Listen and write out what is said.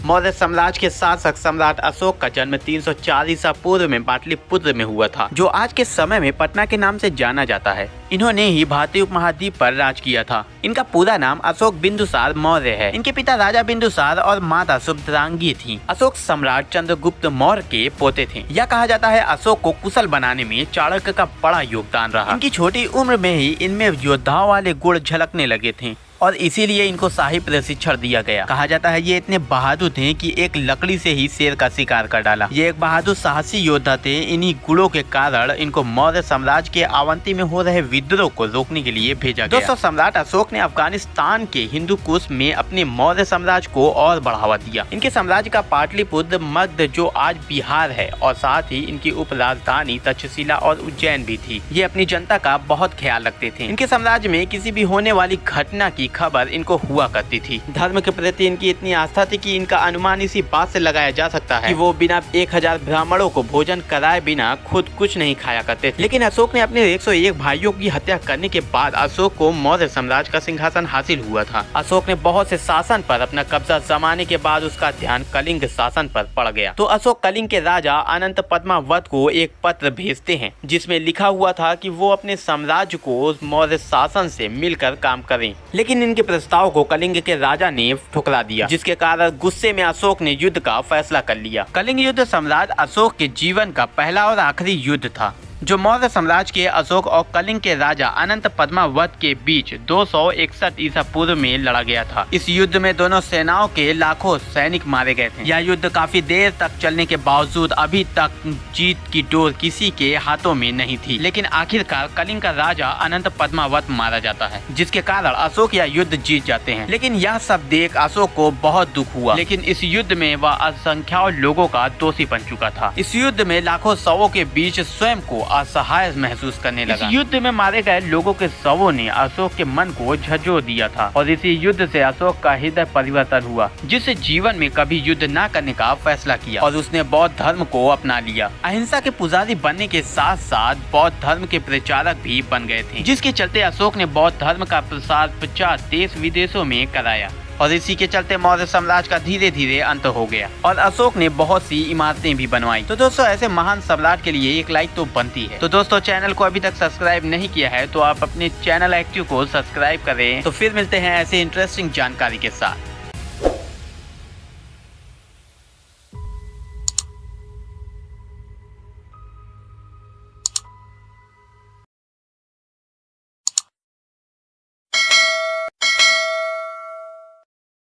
मौर्य साम्राज्य के शासक सम्राट अशोक का जन्म 340 ईसा पूर्व में पाटलिपुत्र में हुआ था, जो आज के समय में पटना के नाम से जाना जाता है। इन्होंने ही भारतीय उपमहाद्वीप पर राज किया था। इनका पूरा नाम अशोक बिंदुसार मौर्य है। इनके पिता राजा बिंदुसार और माता सुभद्रांगी थी। अशोक सम्राट चंद्रगुप्त मौर्य के पोते थे। यह कहा जाता है अशोक को कुशल बनाने में चाणक्य का बड़ा योगदान रहा। इनकी छोटी उम्र में ही इनमें योद्धाओं वाले गुण झलकने लगे थे और इसीलिए इनको शाही प्रशिक्षण दिया गया। कहा जाता है ये इतने बहादुर थे कि एक लकड़ी से ही शेर का शिकार कर डाला। ये एक बहादुर साहसी योद्धा थे। इन्हीं गुणों के कारण इनको मौर्य साम्राज्य के अवंती में हो रहे विद्रोह को रोकने के लिए भेजा गया। दोस्तों, सम्राट अशोक ने अफगानिस्तान के हिंदू कुश में अपने मौर्य साम्राज्य को और बढ़ावा दिया। इनके साम्राज्य का पाटलिपुत्र मगध जो आज बिहार है और साथ ही इनकी उप राजधानी तक्षशिला और उज्जैन भी थी। ये अपनी जनता का बहुत ख्याल रखते थे। इनके साम्राज्य में किसी भी होने वाली घटना की खबर इनको हुआ करती थी। धर्म के प्रति इनकी इतनी आस्था थी कि इनका अनुमान इसी बात से लगाया जा सकता है कि वो बिना 1000 ब्राह्मणों को भोजन कराए बिना खुद कुछ नहीं खाया करते थे। लेकिन अशोक ने अपने 101 भाइयों की हत्या करने के बाद अशोक को मौर्य साम्राज्य का सिंहासन हासिल हुआ था। अशोक ने बहुत से शासन पर अपना कब्जा जमाने के बाद उसका ध्यान कलिंग शासन पर पड़ गया। तो अशोक कलिंग के राजा अनंत पद्मावत को एक पत्र भेजते हैं जिसमें लिखा हुआ था कि वो अपने साम्राज्य को मौर्य शासन से मिलकर काम करें। लेकिन इनके प्रस्ताव को कलिंग के राजा ने ठुकरा दिया, जिसके कारण गुस्से में अशोक ने युद्ध का फैसला कर लिया। कलिंग युद्ध सम्राट अशोक के जीवन का पहला और आखिरी युद्ध था, जो मौर्य साम्राज्य के अशोक और कलिंग के राजा अनंत पद्मावत के बीच 261 ईसा पूर्व में लड़ा गया था। इस युद्ध में दोनों सेनाओं के लाखों सैनिक मारे गए थे। यह युद्ध काफी देर तक चलने के बावजूद अभी तक जीत की डोर किसी के हाथों में नहीं थी। लेकिन आखिरकार कलिंग का राजा अनंत पद्मावत मारा जाता है, जिसके कारण अशोक यह युद्ध जीत जाते हैं। लेकिन यह सब देख अशोक को बहुत दुख हुआ। लेकिन इस युद्ध में वह असंख्याओं लोगों का दोषी बन चुका था। इस युद्ध में लाखों शवों के बीच स्वयं को असहाय महसूस करने लगा। इस युद्ध में मारे गए लोगों के शवों ने अशोक के मन को झंझोर दिया था और इसी युद्ध से अशोक का हृदय परिवर्तन हुआ, जिससे जीवन में कभी युद्ध न करने का फैसला किया और उसने बौद्ध धर्म को अपना लिया। अहिंसा के पुजारी बनने के साथ साथ बौद्ध धर्म के प्रचारक भी बन गए थे, जिसके चलते अशोक ने बौद्ध धर्म का प्रसार 50 देश विदेशों में कराया और इसी के चलते मौर्य साम्राज्य का धीरे धीरे अंत हो गया और अशोक ने बहुत सी इमारतें भी बनवाई। तो दोस्तों, ऐसे महान सम्राट के लिए एक लाइक तो बनती है। तो दोस्तों, चैनल को अभी तक सब्सक्राइब नहीं किया है तो आप अपने चैनल एक्टिव को सब्सक्राइब करें। तो फिर मिलते हैं ऐसे इंटरेस्टिंग जानकारी के साथ।